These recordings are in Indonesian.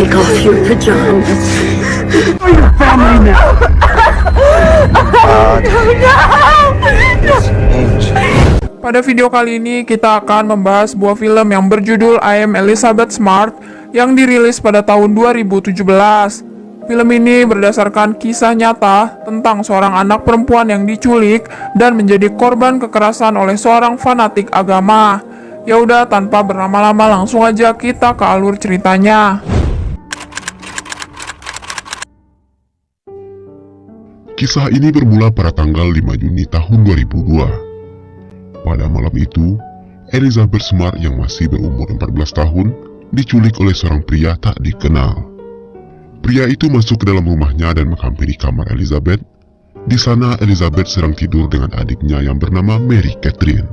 Take off your pajamas. For your family now. Pada video kali ini kita akan membahas sebuah film yang berjudul I Am Elizabeth Smart yang dirilis pada tahun 2017. Film ini berdasarkan kisah nyata tentang seorang anak perempuan yang diculik dan menjadi korban kekerasan oleh seorang fanatik agama. Ya udah, tanpa berlama-lama langsung aja kita ke alur ceritanya. Kisah ini bermula pada tanggal 5 Juni tahun 2002. Pada malam itu, Elizabeth Smart yang masih berumur 14 tahun diculik oleh seorang pria tak dikenal. Pria itu masuk ke dalam rumahnya dan menghampiri kamar Elizabeth. Di sana Elizabeth sedang tidur dengan adiknya yang bernama Mary Catherine.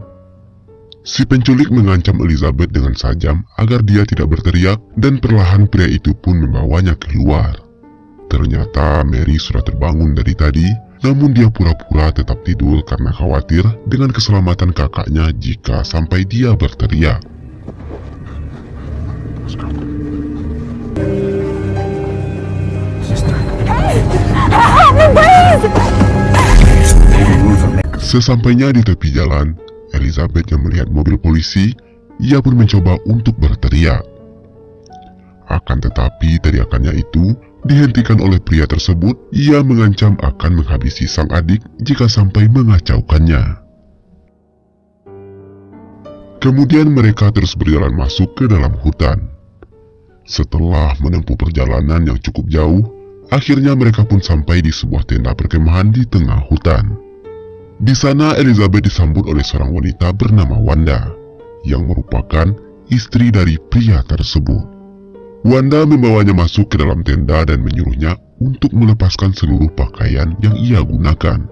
Si penculik mengancam Elizabeth dengan sajam agar dia tidak berteriak dan perlahan pria itu pun membawanya keluar. Ternyata Mary sudah terbangun dari tadi, namun dia pura-pura tetap tidur karena khawatir dengan keselamatan kakaknya jika sampai dia berteriak. Sesampainya di tepi jalan, Elizabeth yang melihat mobil polisi, ia pun mencoba untuk berteriak. Akan tetapi teriakannya itu dihentikan oleh pria tersebut. Ia mengancam akan menghabisi sang adik jika sampai mengacaukannya. Kemudian mereka terus berjalan masuk ke dalam hutan. Setelah menempuh perjalanan yang cukup jauh, akhirnya mereka pun sampai di sebuah tenda perkemahan di tengah hutan. Di sana Elizabeth disambut oleh seorang wanita bernama Wanda, yang merupakan istri dari pria tersebut. Wanda membawanya masuk ke dalam tenda dan menyuruhnya untuk melepaskan seluruh pakaian yang ia gunakan.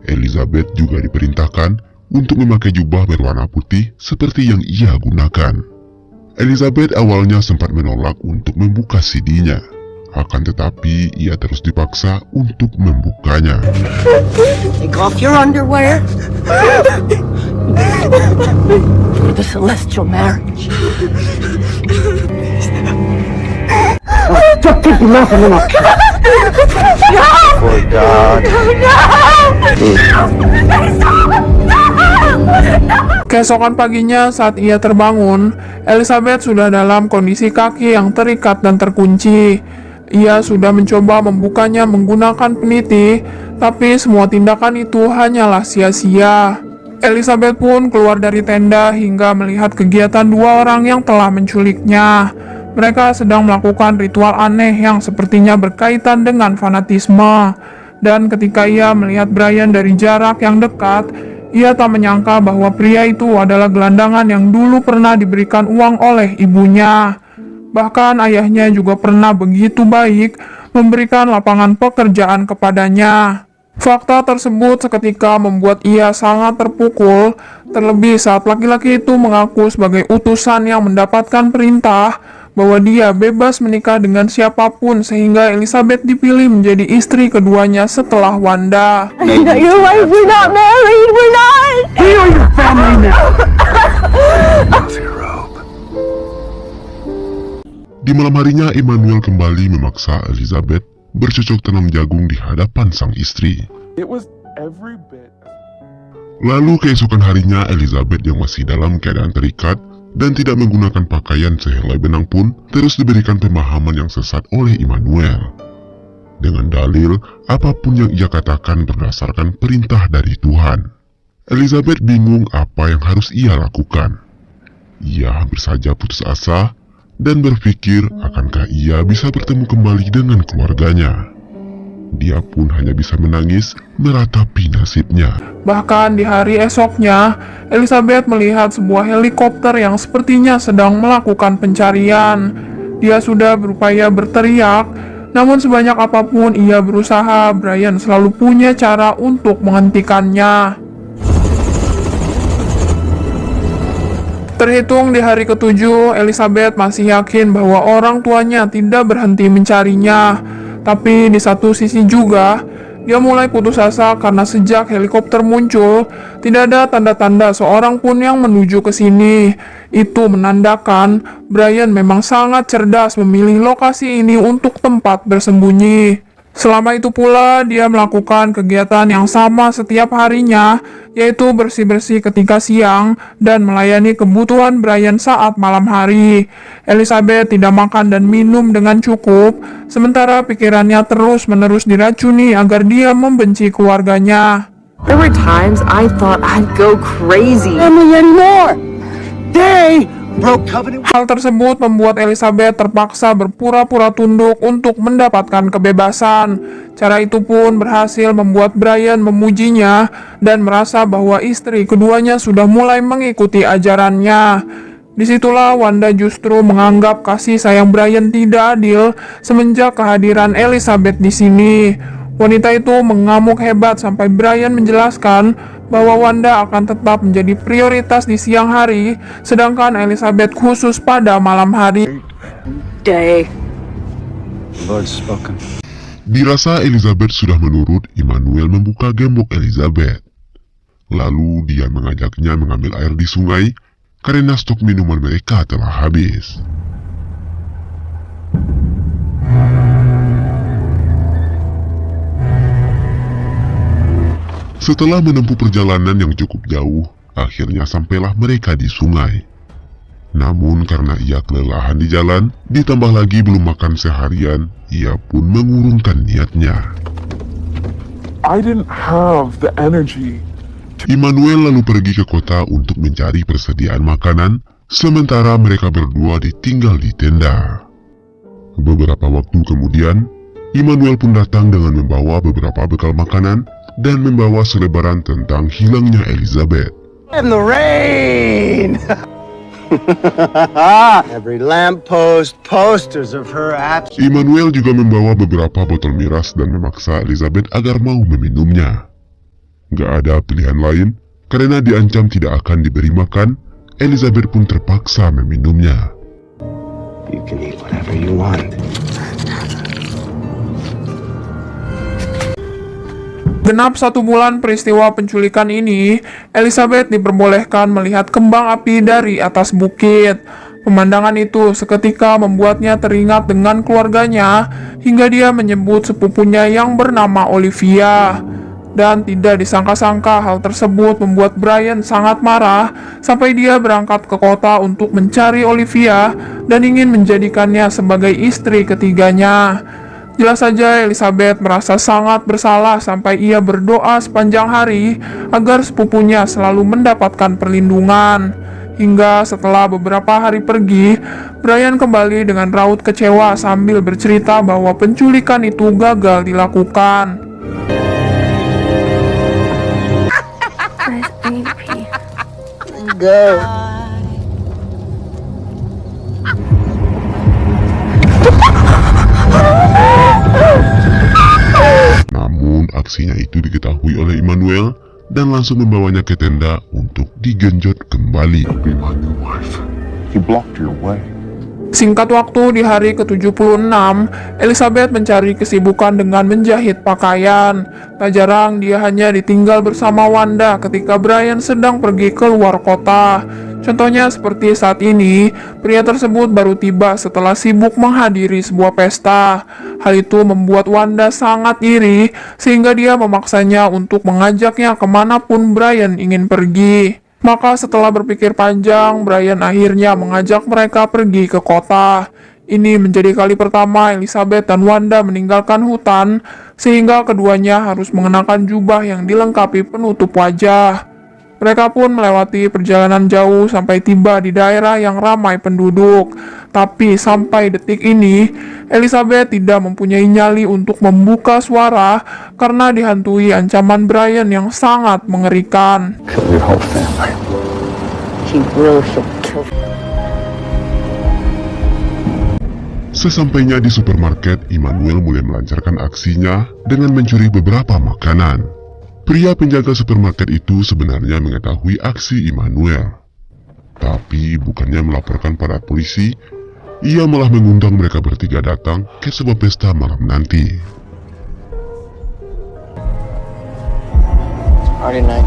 Elizabeth juga diperintahkan untuk memakai jubah berwarna putih seperti yang ia gunakan. Elizabeth awalnya sempat menolak untuk membuka CD-nya. Akan tetapi ia terus dipaksa untuk membukanya. Take off your underwear. For the celestial marriage. Just take your mouth a minute. For God. Keesokan paginya saat ia terbangun, Elizabeth sudah dalam kondisi kaki yang terikat dan terkunci. Ia sudah mencoba membukanya menggunakan peniti, tapi semua tindakan itu hanyalah sia-sia. Elizabeth pun keluar dari tenda hingga melihat kegiatan dua orang yang telah menculiknya. Mereka sedang melakukan ritual aneh yang sepertinya berkaitan dengan fanatisme. Dan ketika ia melihat Brian dari jarak yang dekat, ia tak menyangka bahwa pria itu adalah gelandangan yang dulu pernah diberikan uang oleh ibunya. Bahkan ayahnya juga pernah begitu baik memberikan lapangan pekerjaan kepadanya. Fakta tersebut seketika membuat ia sangat terpukul, terlebih saat laki-laki itu mengaku sebagai utusan yang mendapatkan perintah bahwa dia bebas menikah dengan siapapun sehingga Elizabeth dipilih menjadi istri keduanya setelah Wanda. You're right, we're not married, we're not! We are your family now! Di malam harinya, Emmanuel kembali memaksa Elizabeth bercocok tanam jagung di hadapan sang istri. Lalu keesokan harinya, Elizabeth yang masih dalam keadaan terikat dan tidak menggunakan pakaian sehelai benang pun terus diberikan pemahaman yang sesat oleh Emmanuel. Dengan dalil, apapun yang ia katakan berdasarkan perintah dari Tuhan. Elizabeth bingung apa yang harus ia lakukan. Ia hampir saja putus asa dan berpikir akankah ia bisa bertemu kembali dengan keluarganya. Dia pun hanya bisa menangis meratapi nasibnya. Bahkan di hari esoknya, Elizabeth melihat sebuah helikopter yang sepertinya sedang melakukan pencarian. Dia sudah berupaya berteriak, namun sebanyak apapun ia berusaha, Brian selalu punya cara untuk menghentikannya. Terhitung di hari ke-7, Elizabeth masih yakin bahwa orang tuanya tidak berhenti mencarinya. Tapi di satu sisi juga, Dia mulai putus asa karena sejak helikopter muncul, tidak ada tanda-tanda seorang pun yang menuju ke sini. Itu menandakan Brian memang sangat cerdas memilih lokasi ini untuk tempat bersembunyi. Selama itu pula, dia melakukan kegiatan yang sama setiap harinya, yaitu bersih-bersih ketika siang dan melayani kebutuhan Brian saat malam hari. Elizabeth tidak makan dan minum dengan cukup, sementara pikirannya terus-menerus diracuni agar dia membenci keluarganya. There were times I thought I'd go crazy. Family anymore. They broke covenant. Hal tersebut membuat Elizabeth terpaksa berpura-pura tunduk untuk mendapatkan kebebasan. Cara itu pun berhasil membuat Brian memujinya dan merasa bahwa istri keduanya sudah mulai mengikuti ajarannya. Disitulah Wanda justru menganggap kasih sayang Brian tidak adil semenjak kehadiran Elizabeth di sini. Wanita itu mengamuk hebat sampai Brian menjelaskan bahwa Wanda akan tetap menjadi prioritas di siang hari, sedangkan Elizabeth khusus pada malam hari. Day. Lord's spoken. Dirasa Elizabeth sudah menurut, Immanuel membuka gembok Elizabeth. Lalu dia mengajaknya mengambil air di sungai karena stok minuman mereka telah habis. Setelah menempuh perjalanan yang cukup jauh, akhirnya sampailah mereka di sungai. Namun karena ia kelelahan di jalan, ditambah lagi belum makan seharian, ia pun mengurungkan niatnya. I didn't have the energy. Immanuel lalu pergi ke kota untuk mencari persediaan makanan, sementara mereka berdua ditinggal di tenda. Beberapa waktu kemudian, Immanuel pun datang dengan membawa beberapa bekal makanan dan membawa selebaran tentang hilangnya Elizabeth. And the rain! Every lamppost, posters of her absence. Immanuel juga membawa beberapa botol miras dan memaksa Elizabeth agar mau meminumnya. Gak ada pilihan lain, karena diancam tidak akan diberi makan, Elizabeth pun terpaksa meminumnya. You can eat whatever you want. Genap 1 bulan peristiwa penculikan ini, Elizabeth diperbolehkan melihat kembang api dari atas bukit. Pemandangan itu seketika membuatnya teringat dengan keluarganya, hingga dia menyebut sepupunya yang bernama Olivia. Dan tidak disangka-sangka hal tersebut membuat Brian sangat marah, sampai dia berangkat ke kota untuk mencari Olivia dan ingin menjadikannya sebagai istri ketiganya. Jelas saja Elizabeth merasa sangat bersalah sampai ia berdoa sepanjang hari agar sepupunya selalu mendapatkan perlindungan. Hingga setelah beberapa hari pergi, Brian kembali dengan raut kecewa sambil bercerita bahwa penculikan itu gagal dilakukan. Go. Namun aksinya itu diketahui oleh Immanuel dan langsung membawanya ke tenda untuk digenjot kembali. Be my new wife. He blocked your way. Singkat waktu di hari ke-76, Elizabeth mencari kesibukan dengan menjahit pakaian. Tak jarang dia hanya ditinggal bersama Wanda ketika Brian sedang pergi ke luar kota. Contohnya seperti saat ini, pria tersebut baru tiba setelah sibuk menghadiri sebuah pesta. Hal itu membuat Wanda sangat iri, sehingga dia memaksanya untuk mengajaknya kemanapun Brian ingin pergi. Maka setelah berpikir panjang, Brian akhirnya mengajak mereka pergi ke kota. Ini menjadi kali pertama Elizabeth dan Wanda meninggalkan hutan, sehingga keduanya harus mengenakan jubah yang dilengkapi penutup wajah. Mereka pun melewati perjalanan jauh sampai tiba di daerah yang ramai penduduk. Tapi sampai detik ini, Elizabeth tidak mempunyai nyali untuk membuka suara karena dihantui ancaman Brian yang sangat mengerikan. Kill your whole family. He will kill. Sesampainya di supermarket, Immanuel mulai melancarkan aksinya dengan mencuri beberapa makanan. Pria penjaga supermarket itu sebenarnya mengetahui aksi Immanuel. Tapi bukannya melaporkan pada polisi, ia malah mengundang mereka bertiga datang ke sebuah pesta malam nanti. Party night.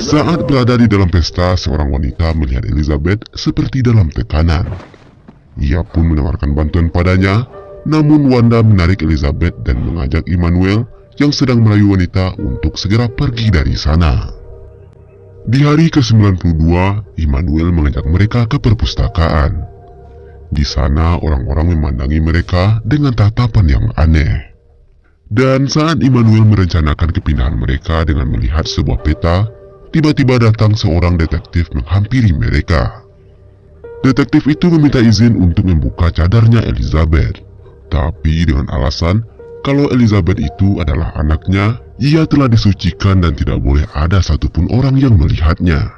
Saat berada di dalam pesta, seorang wanita melihat Elizabeth seperti dalam tekanan. Ia pun menawarkan bantuan padanya, namun Wanda menarik Elizabeth dan mengajak Immanuel yang sedang merayu wanita untuk segera pergi dari sana. Di hari ke-92, Immanuel mengajak mereka ke perpustakaan. Di sana orang-orang memandangi mereka dengan tatapan yang aneh. Dan saat Immanuel merencanakan kepindahan mereka dengan melihat sebuah peta, tiba-tiba datang seorang detektif menghampiri mereka. Detektif itu meminta izin untuk membuka cadarnya Elizabeth, tapi dengan alasan kalau Elizabeth itu adalah anaknya, ia telah disucikan dan tidak boleh ada satupun orang yang melihatnya.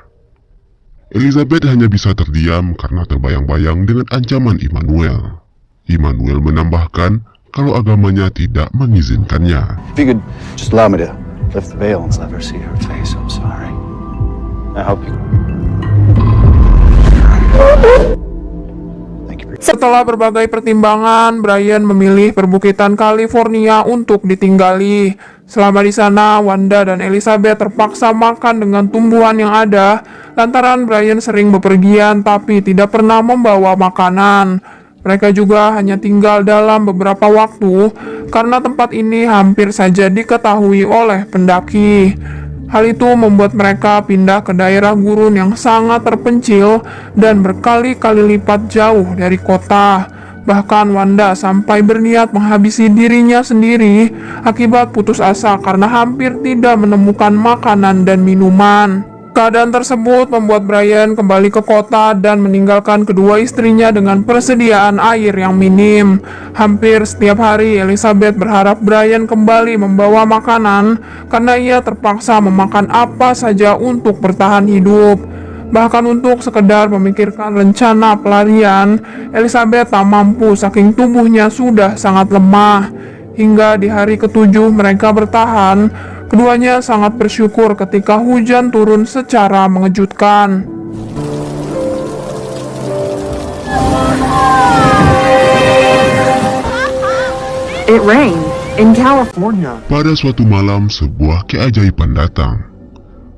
Elizabeth hanya bisa terdiam karena terbayang-bayang dengan ancaman Immanuel. Immanuel menambahkan kalau agamanya tidak mengizinkannya. If you could just allow me to lift the veil and let her see her face, I'm sorry. I hope you... Thank you for... Setelah berbagai pertimbangan, Brian memilih perbukitan California untuk ditinggali. Selama di sana, Wanda dan Elizabeth terpaksa makan dengan tumbuhan yang ada, lantaran Brian sering bepergian tapi tidak pernah membawa makanan. Mereka juga hanya tinggal dalam beberapa waktu karena tempat ini hampir saja diketahui oleh pendaki. Hal itu membuat mereka pindah ke daerah gurun yang sangat terpencil dan berkali-kali lipat jauh dari kota. Bahkan Wanda sampai berniat menghabisi dirinya sendiri akibat putus asa karena hampir tidak menemukan makanan dan minuman. Keadaan tersebut membuat Brian kembali ke kota dan meninggalkan kedua istrinya dengan persediaan air yang minim. Hampir setiap hari Elizabeth berharap Brian kembali membawa makanan karena ia terpaksa memakan apa saja untuk bertahan hidup. Bahkan untuk sekedar memikirkan rencana pelarian, Elizabeth tak mampu saking tubuhnya sudah sangat lemah. Hingga di hari ke-7 mereka bertahan, keduanya sangat bersyukur ketika hujan turun secara mengejutkan. It rained in California. Pada suatu malam, sebuah keajaiban datang.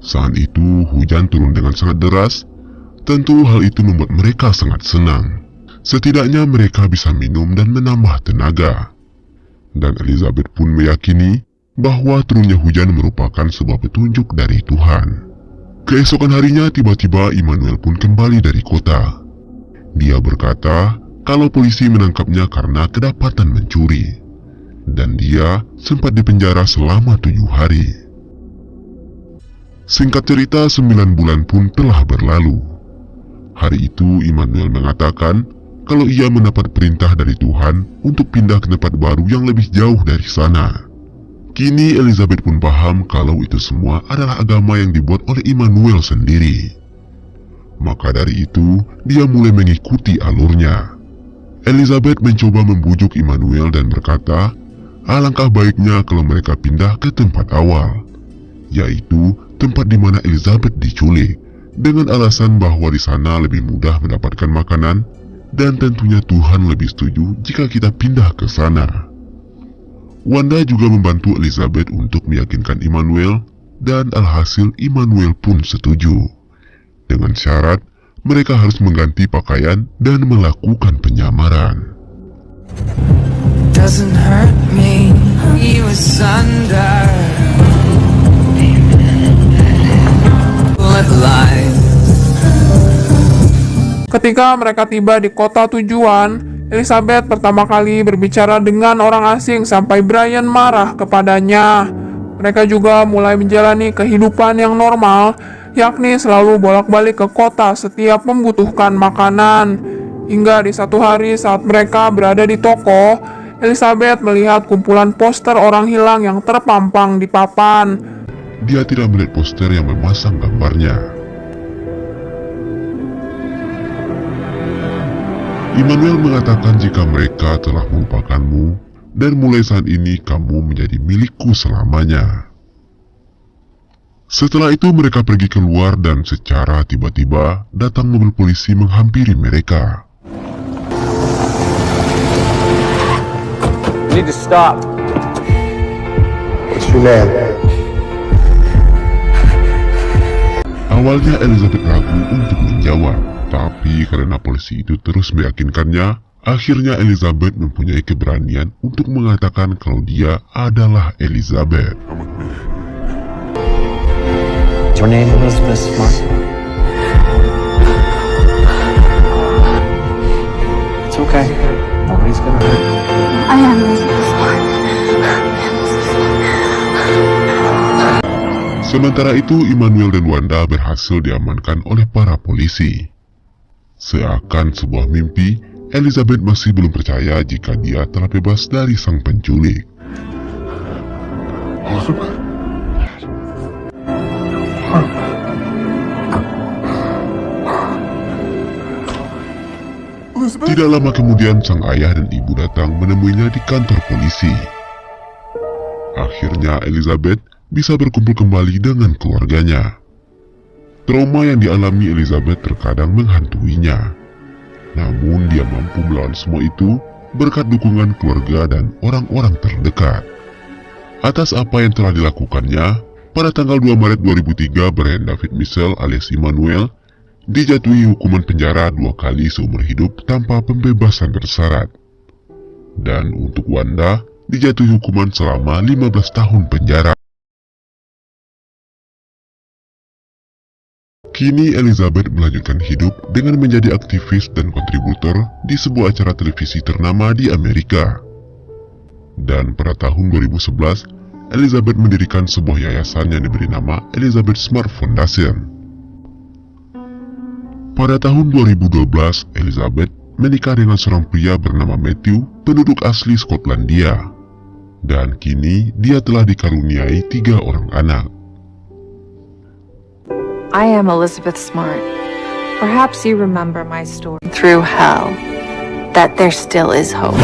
Saat itu, hujan turun dengan sangat deras. Tentu hal itu membuat mereka sangat senang. Setidaknya mereka bisa minum dan menambah tenaga. Dan Elizabeth pun meyakini bahwa turunnya hujan merupakan sebuah petunjuk dari Tuhan. Keesokan harinya tiba-tiba Immanuel pun kembali dari kota. Dia berkata kalau polisi menangkapnya karena kedapatan mencuri. Dan dia sempat dipenjara selama 7 hari. Singkat cerita, 9 bulan pun telah berlalu. Hari itu Immanuel mengatakan kalau ia mendapat perintah dari Tuhan untuk pindah ke tempat baru yang lebih jauh dari sana. Kini Elizabeth pun paham kalau itu semua adalah agama yang dibuat oleh Immanuel sendiri. Maka dari itu, dia mulai mengikuti alurnya. Elizabeth mencoba membujuk Immanuel dan berkata, alangkah baiknya kalau mereka pindah ke tempat awal, yaitu tempat di mana Elizabeth diculik, dengan alasan bahwa di sana lebih mudah mendapatkan makanan. Dan tentunya Tuhan lebih setuju jika kita pindah ke sana. Wanda juga membantu Elizabeth untuk meyakinkan Immanuel, dan alhasil Immanuel pun setuju. Dengan syarat, mereka harus mengganti pakaian dan melakukan penyamaran. Doesn't hurt me, he was under bullet lines. Ketika mereka tiba di kota tujuan, Elizabeth pertama kali berbicara dengan orang asing sampai Brian marah kepadanya. Mereka juga mulai menjalani kehidupan yang normal, yakni selalu bolak-balik ke kota setiap membutuhkan makanan. Hingga di satu hari saat mereka berada di toko, Elizabeth melihat kumpulan poster orang hilang yang terpampang di papan. Dia tidak melihat poster yang memasang gambarnya. Immanuel mengatakan jika mereka telah melupakanmu dan mulai saat ini kamu menjadi milikku selamanya. Setelah itu mereka pergi keluar dan secara tiba-tiba datang mobil polisi menghampiri mereka. You need to stop. your name? Awalnya Elizabeth ragu untuk menjawab, tapi karena polisi itu terus meyakinkannya, akhirnya Elizabeth mempunyai keberanian untuk mengatakan kalau dia adalah Elizabeth. Is your name Elizabeth Smart? It's okay. Nobody's gonna hurt you. I am Elizabeth Smart. Sementara itu, Immanuel dan Wanda berhasil diamankan oleh para polisi. Seakan sebuah mimpi, Elizabeth masih belum percaya jika dia telah bebas dari sang penculik. Tidak lama kemudian, sang ayah dan ibu datang menemuinya di kantor polisi. Akhirnya Elizabeth bisa berkumpul kembali dengan keluarganya. Trauma yang dialami Elizabeth terkadang menghantuinya. Namun dia mampu melawan semua itu berkat dukungan keluarga dan orang-orang terdekat. Atas apa yang telah dilakukannya, pada tanggal 2 Maret 2003, Brian David Mitchell alias Immanuel dijatuhi hukuman penjara 2 kali seumur hidup tanpa pembebasan bersyarat. Dan untuk Wanda, dijatuhi hukuman selama 15 tahun penjara. Kini Elizabeth melanjutkan hidup dengan menjadi aktivis dan kontributor di sebuah acara televisi ternama di Amerika. Dan pada tahun 2011, Elizabeth mendirikan sebuah yayasan yang diberi nama Elizabeth Smart Foundation. Pada tahun 2012, Elizabeth menikah dengan seorang pria bernama Matthew, penduduk asli Skotlandia. Dan kini dia telah dikaruniai 3 orang anak. I am Elizabeth Smart. Perhaps you remember my story through hell, that there still is hope.